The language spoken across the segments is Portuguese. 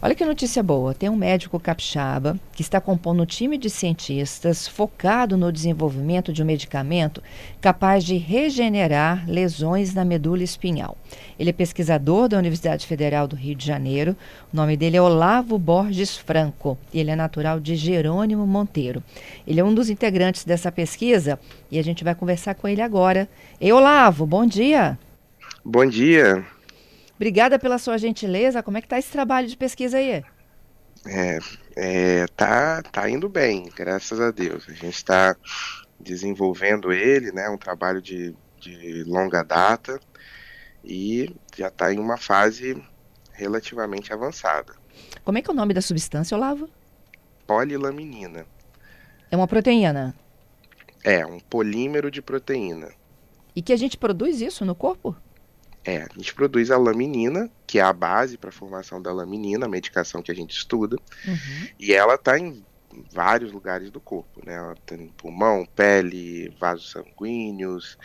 Olha que notícia boa. Tem um médico capixaba que está compondo um time de cientistas focado no desenvolvimento de um medicamento capaz de regenerar lesões na medula espinhal. Ele é pesquisador da Universidade Federal do Rio de Janeiro. O nome dele é Olavo Borges Franco. Ele é natural de Jerônimo Monteiro. Ele é um dos integrantes dessa pesquisa e a gente vai conversar com ele agora. Ei, Olavo, bom dia. Bom dia. Obrigada pela sua gentileza. Como é que está esse trabalho de pesquisa aí? Tá indo bem, graças a Deus. A gente está desenvolvendo ele, né? Um trabalho de longa data e já está em uma fase relativamente avançada. Como é que é o nome da substância, Olavo? Polilaminina É uma proteína. é um polímero de proteína. E que a gente produz isso no corpo? A gente produz a laminina, que é a base para a formação da laminina, a medicação que a gente estuda, Uhum. e ela está em vários lugares do corpo, né? Ela tem pulmão, pele, vasos sanguíneos,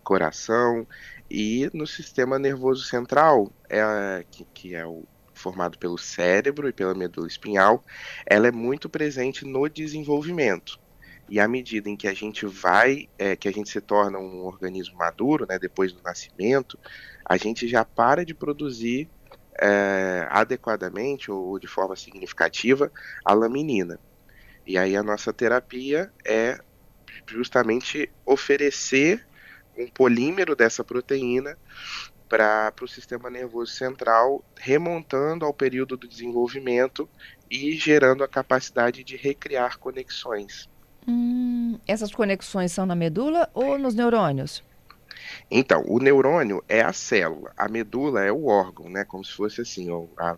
coração e no sistema nervoso central, que é o formado pelo cérebro e pela medula espinhal, ela é muito presente no desenvolvimento. E à medida em que a gente que a gente se torna um organismo maduro, né, depois do nascimento, a gente já para de produzir adequadamente ou de forma significativa a laminina. E aí a nossa terapia é justamente oferecer um polímero dessa proteína para o sistema nervoso central, remontando ao período do desenvolvimento e gerando a capacidade de recriar conexões. Essas conexões são na medula ou nos neurônios? Então, o neurônio é a célula, a medula é o órgão, né? Como se fosse assim, a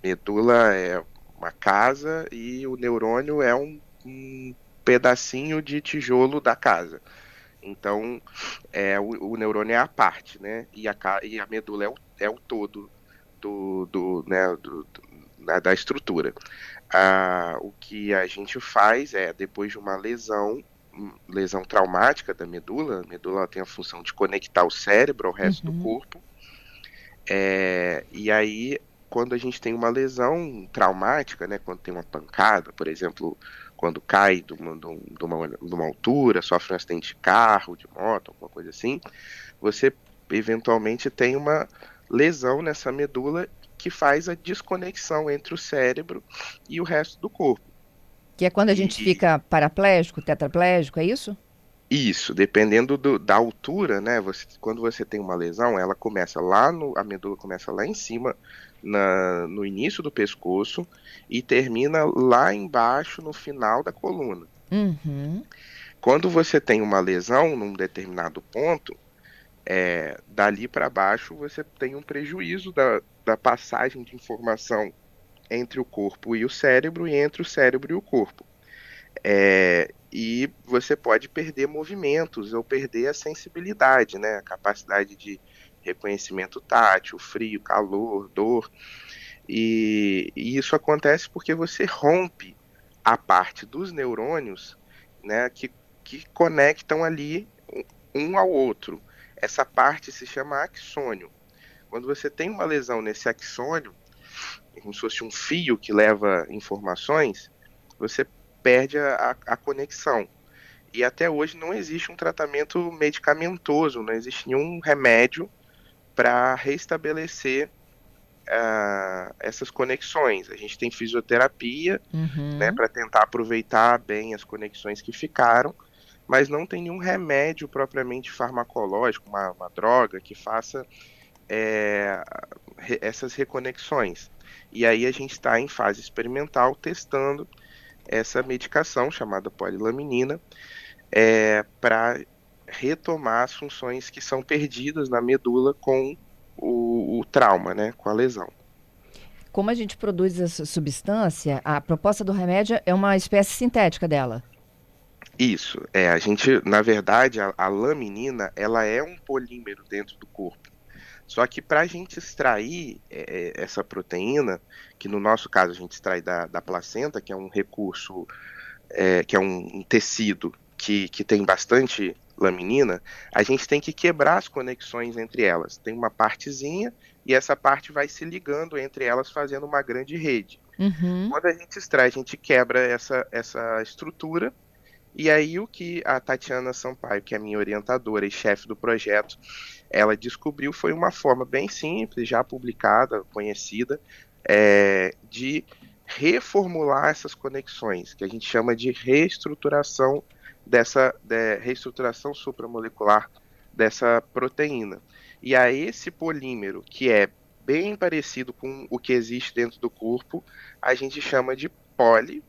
medula é uma casa e o neurônio é um pedacinho de tijolo da casa. Então, o neurônio é a parte, né? E a medula é o todo da estrutura. O que a gente faz é, depois de uma lesão traumática da medula, a medula tem a função de conectar o cérebro ao resto do Uhum. corpo, e aí, quando a gente tem uma lesão traumática, né, quando tem uma pancada, por exemplo, quando cai de uma altura, sofre um acidente de carro, de moto, alguma coisa assim, você eventualmente tem uma lesão nessa medula que faz a desconexão entre o cérebro e o resto do corpo. Que é quando a gente E fica paraplégico, tetraplégico, é isso? isso, dependendo da altura, né? Quando você tem uma lesão, ela começa lá no, a medula começa lá em cima, no início do pescoço, e termina lá embaixo, no final da coluna. Uhum. Quando você tem uma lesão num determinado ponto, dali para baixo você tem um prejuízo da passagem de informação entre o corpo e o cérebro, e entre o cérebro e o corpo. E você pode perder movimentos ou perder a sensibilidade, né? A capacidade de reconhecimento tátil, frio, calor, dor. E isso acontece porque você rompe a parte dos neurônios, né, que conectam ali um ao outro. Essa parte se chama axônio. Quando você tem uma lesão nesse axônio, é como se fosse um fio que leva informações, você perde a conexão. E até hoje não existe um tratamento medicamentoso, não existe nenhum remédio para restabelecer essas conexões. A gente tem fisioterapia, né, Uhum. para tentar aproveitar bem as conexões que ficaram, mas não tem nenhum remédio propriamente farmacológico, uma droga que faça é, essas reconexões. E aí a gente está em fase experimental testando essa medicação chamada polilaminina para retomar as funções que são perdidas na medula com o trauma, né, com a lesão. Como a gente produz essa substância, a proposta do remédio é uma espécie sintética dela. Isso, a gente, na verdade, a laminina, ela é um polímero dentro do corpo. Só que para a gente extrair essa proteína, que no nosso caso a gente extrai da placenta, que é um recurso, que é um tecido que tem bastante laminina, a gente tem que quebrar as conexões entre elas. Tem uma partezinha e essa parte vai se ligando entre elas, fazendo uma grande rede. Uhum. Quando a gente extrai, a gente quebra essa estrutura. E aí o que a Tatiana Sampaio, que é minha orientadora e chefe do projeto, ela descobriu foi uma forma bem simples, já publicada, conhecida, de reformular essas conexões, que a gente chama de reestruturação reestruturação supramolecular dessa proteína. E a esse polímero, que é bem parecido com o que existe dentro do corpo, a gente chama de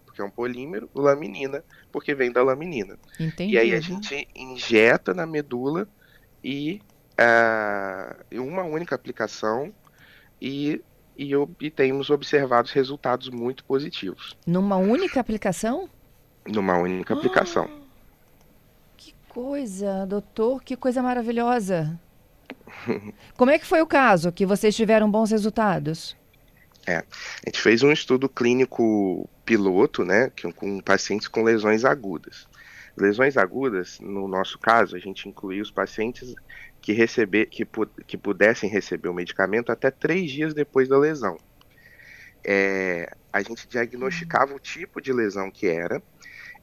porque é um polímero, laminina, porque vem da laminina. E aí a Entendi. gente injeta na medula e em uma única aplicação e, e temos observado resultados muito positivos Numa única aplicação? numa única aplicação. Que coisa, doutor, que coisa maravilhosa. Como é que foi o caso que vocês tiveram bons resultados? A gente fez um estudo clínico piloto, né, com pacientes com lesões agudas. Lesões agudas, no nosso caso, a gente incluía os pacientes que pudessem receber o medicamento até 3 dias depois da lesão. A gente diagnosticava o tipo de lesão que era,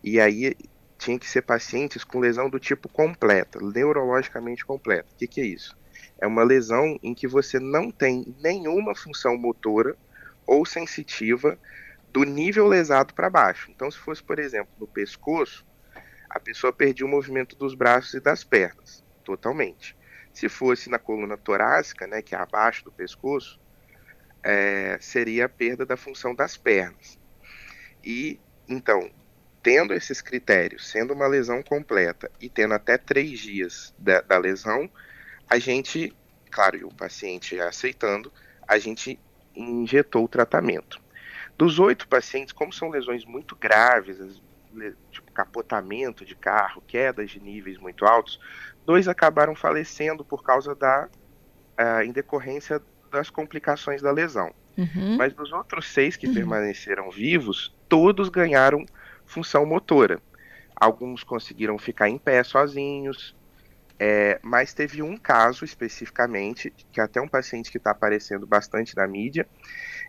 e aí tinha que ser pacientes com lesão do tipo completa, neurologicamente completa. O que, que é isso? É uma lesão em que você não tem nenhuma função motora ou sensitiva do nível lesado para baixo. Então, se fosse, por exemplo, no pescoço, a pessoa perdia o movimento dos braços e das pernas, totalmente. Se fosse na coluna torácica, né, que é abaixo do pescoço, seria a perda da função das pernas. E, então, tendo esses critérios, sendo uma lesão completa e tendo até 3 dias da lesão, a gente, claro, e o paciente aceitando, a gente injetou o tratamento. Dos 8 pacientes, como são lesões muito graves, tipo capotamento de carro, quedas de níveis muito altos, 2 acabaram falecendo por causa em decorrência das complicações da lesão. Uhum. Mas dos outros 6 que permaneceram vivos, todos ganharam função motora. Alguns conseguiram ficar em pé sozinhos, mas teve um caso especificamente, que é até um paciente que está aparecendo bastante na mídia,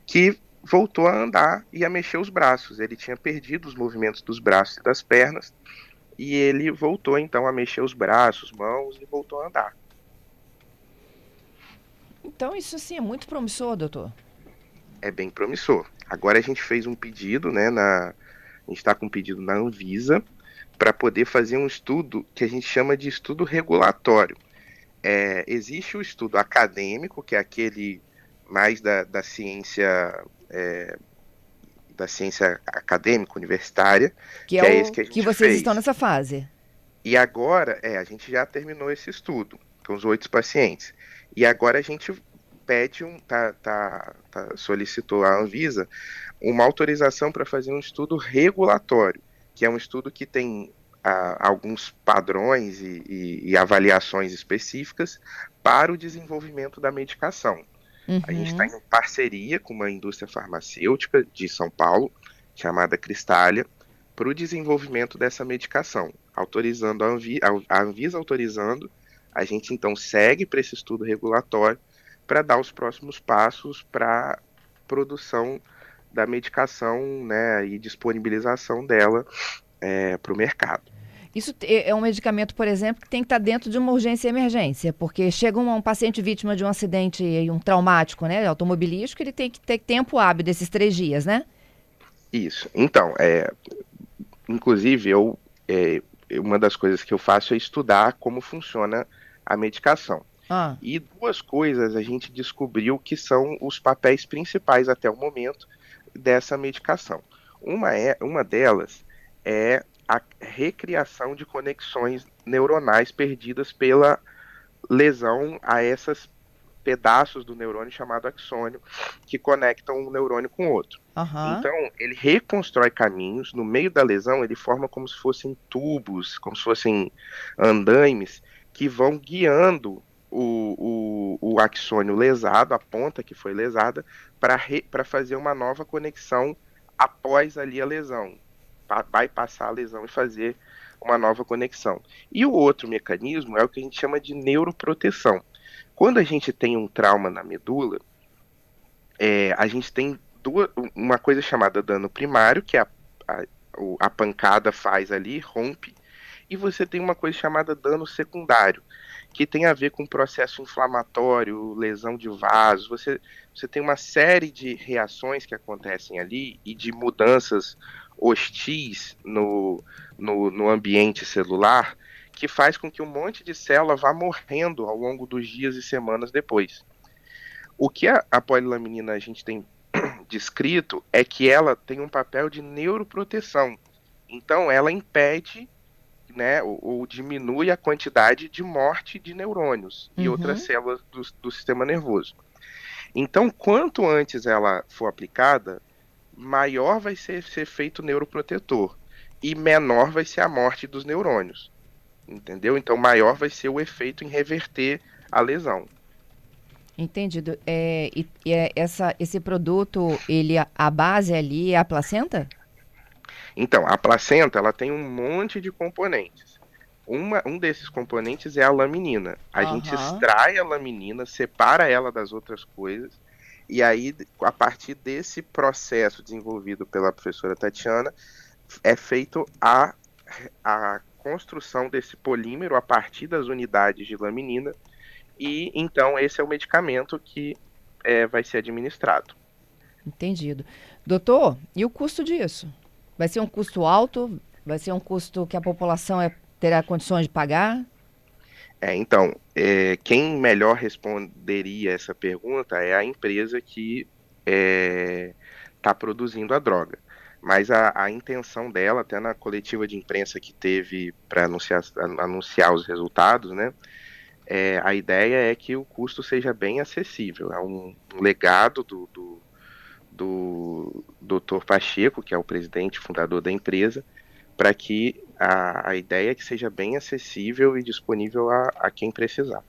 que voltou a andar e a mexer os braços. Ele tinha perdido os movimentos dos braços e das pernas, e ele voltou então a mexer os braços, mãos e voltou a andar. Então, isso assim é muito promissor, doutor. É bem promissor. Agora a gente fez um pedido, né, a gente está com um pedido na Anvisa para poder fazer um estudo que a gente chama de estudo regulatório. Existe o estudo acadêmico, que é aquele mais da ciência, da ciência acadêmica universitária, Que é que é esse o que a que gente vocês estão fez. nessa fase. E agora, a gente já terminou esse estudo com os 8 pacientes. E agora a gente pede solicitou à Anvisa uma autorização para fazer um estudo regulatório, que é um estudo que tem alguns padrões e avaliações específicas para o desenvolvimento da medicação. A gente está Uhum. em parceria com uma indústria farmacêutica de São Paulo, chamada Cristália, para o desenvolvimento dessa medicação, autorizando a Anvisa autorizando, a gente então segue para esse estudo regulatório para dar os próximos passos para produção da medicação, né, e disponibilização dela para o mercado. Isso é um medicamento, por exemplo, que tem que estar dentro de uma urgência e emergência, porque chega um paciente vítima de um acidente, um traumático, né, automobilístico, ele tem que ter tempo hábil desses 3 dias, né? Isso. Então, inclusive, uma das coisas que eu faço é estudar como funciona a medicação. Ah, E 2 coisas a gente descobriu que são os papéis principais até o momento dessa medicação. Uma delas é a recriação de conexões neuronais perdidas pela lesão a esses pedaços do neurônio chamado axônio, que conectam um neurônio com o outro. aham. Então, ele reconstrói caminhos, no meio da lesão ele forma como se fossem tubos, como se fossem andaimes, que vão guiando o axônio lesado, a ponta que foi lesada, para fazer uma nova conexão após ali a lesão. Vai passar a lesão e fazer uma nova conexão. E o outro mecanismo é o que a gente chama de neuroproteção. Quando a gente tem um trauma na medula, a gente tem uma coisa chamada dano primário, que a, a pancada faz ali, rompe, e você tem uma coisa chamada dano secundário, que tem a ver com processo inflamatório, lesão de vasos. Você tem uma série de reações que acontecem ali e de mudanças hostis no ambiente celular, que faz com que um monte de célula vá morrendo ao longo dos dias e semanas depois. O que a polilaminina a gente tem descrito é que ela tem um papel de neuroproteção. Então, ela impede, né, ou diminui a quantidade de morte de neurônios e outras Uhum. células do sistema nervoso. Então, quanto antes ela for aplicada, maior vai ser esse efeito neuroprotetor e menor vai ser a morte dos neurônios, entendeu? Então, maior vai ser o efeito em reverter a lesão. Entendido. Esse produto, a base ali é a placenta? Então, a placenta ela tem um monte de componentes. Um desses componentes é a laminina. A gente Aham. extrai a laminina, separa ela das outras coisas, e aí, a partir desse processo desenvolvido pela professora Tatiana, é feito a construção desse polímero a partir das unidades de laminina, e então esse é o medicamento que vai ser administrado. Entendido. Doutor, e o custo disso? Vai ser um custo alto? Vai ser um custo que a população terá condições de pagar? Então, quem melhor responderia essa pergunta é a empresa que está produzindo a droga. Mas a intenção dela, até na coletiva de imprensa que teve para anunciar os resultados, né? A ideia é que o custo seja bem acessível. É um legado do Dr. Pacheco, que é o presidente e fundador da empresa, para que a ideia é que seja bem acessível e disponível a quem precisar.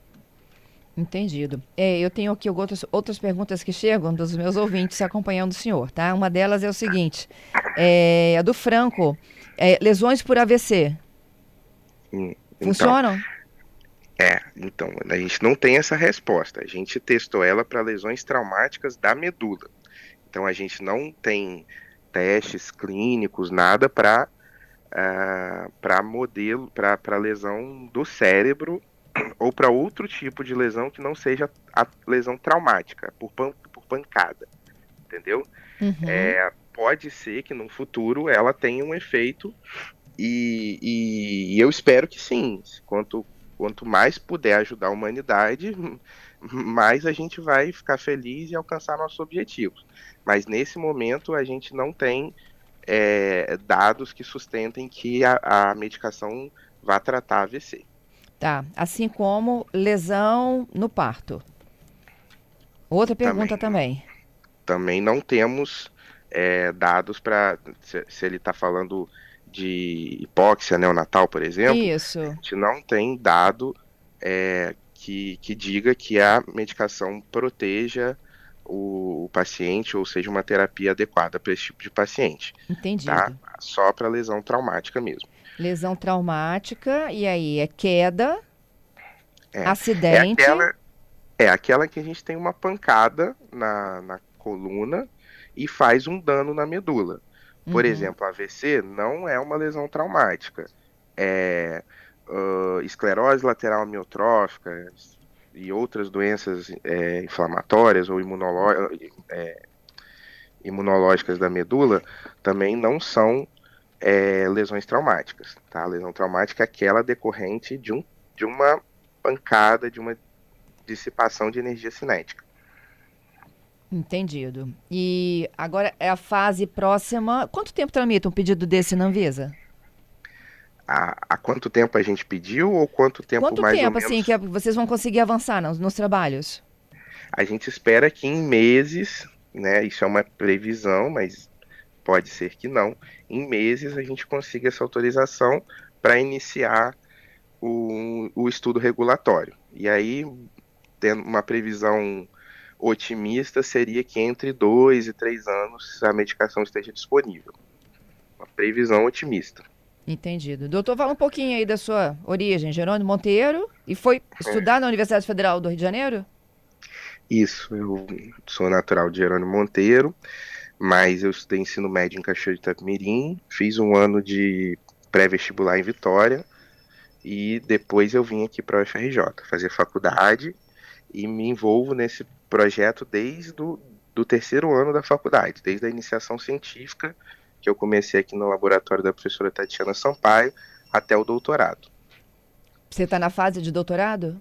Entendido. Eu tenho aqui outras perguntas que chegam dos meus ouvintes acompanhando o senhor, tá? Uma delas é o seguinte: a do Franco, lesões por AVC, Então, funcionam? então, a gente não tem essa resposta. A gente testou ela para lesões traumáticas da medula. Então, a gente não tem testes clínicos, nada para modelo, para lesão do cérebro ou para outro tipo de lesão que não seja a lesão traumática, por pancada, entendeu? Uhum. Pode ser que no futuro ela tenha um efeito e eu espero que sim. Quanto mais puder ajudar a humanidade, mais a gente vai ficar feliz e alcançar nossos objetivos. Mas nesse momento a gente não tem dados que sustentem que a medicação vá tratar AVC. Tá. Assim como lesão no parto. Outra pergunta Também, também. também não temos dados para se ele está falando de hipóxia neonatal, por exemplo, a Isso. gente não tem dado que diga que a medicação proteja o paciente ou seja uma terapia adequada para esse tipo de paciente, tá? Entendido. Só para lesão traumática mesmo. Lesão traumática, e aí é queda, É, é acidente. aquela aquela que a gente tem uma pancada na coluna e faz um dano na medula. Por Uhum. exemplo, AVC não é uma lesão traumática. É esclerose lateral amiotrófica e outras doenças inflamatórias ou imunológicas da medula também não são lesões traumáticas. Tá? A lesão traumática é aquela decorrente de uma pancada, de uma dissipação de energia cinética. Entendido. E agora é a fase próxima. Quanto tempo tramita um pedido desse na Anvisa? Há quanto tempo a gente pediu ou quanto tempo Quanto mais ou tempo, assim, que menos vocês vão conseguir avançar nos trabalhos? a gente espera que em meses, né? Isso é uma previsão, mas pode ser que não. Em meses a gente consiga essa autorização para iniciar o estudo regulatório. E aí, tendo uma previsão otimista, seria que entre 2 e 3 anos a medicação esteja disponível. Uma previsão otimista. Entendido. Doutor, fala um pouquinho aí da sua origem, Jerônimo Monteiro, e foi É, estudar na Universidade Federal do Rio de Janeiro? isso, eu sou natural de Jerônimo Monteiro. mas eu estudei ensino médio em Cachoeiro de Itapemirim, fiz um ano de pré-vestibular em Vitória e depois eu vim aqui para a UFRJ fazer faculdade e me envolvo nesse projeto desde do terceiro ano da faculdade, desde a iniciação científica, que eu comecei aqui no laboratório da professora Tatiana Sampaio, até o doutorado. Você está na fase de doutorado?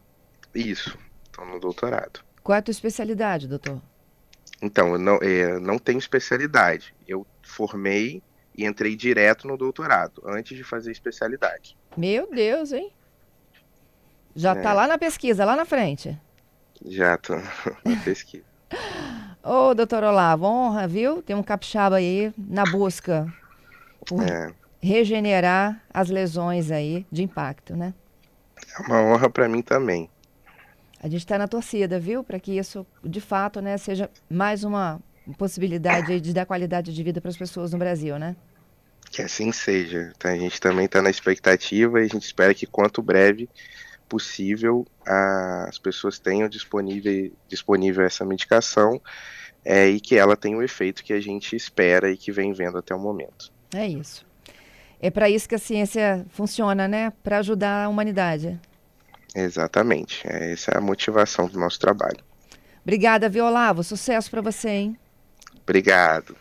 Isso, estou no doutorado. Qual é a tua especialidade, doutor? Então, eu não tenho especialidade. Eu formei e entrei direto no doutorado, antes de fazer especialidade. Meu Deus, hein? Já está É, lá na pesquisa, lá na frente. já estou na pesquisa. Ô, doutor Olavo, honra, viu? Tem um capixaba aí na busca por É, regenerar as lesões aí de impacto, né? é uma honra para mim também. A gente está na torcida, viu? Para que isso, de fato, né, seja mais uma possibilidade aí de dar qualidade de vida para as pessoas no Brasil, né? Que assim seja. Então, a gente também está na expectativa e a gente espera que quanto breve possível as pessoas tenham disponível essa medicação e que ela tenha o efeito que a gente espera e que vem vendo até o momento. É isso. É para isso que a ciência funciona, né? Para ajudar a humanidade. Exatamente. Essa é a motivação do nosso trabalho. Obrigada, viu, Olavo? Sucesso para você, hein? Obrigado.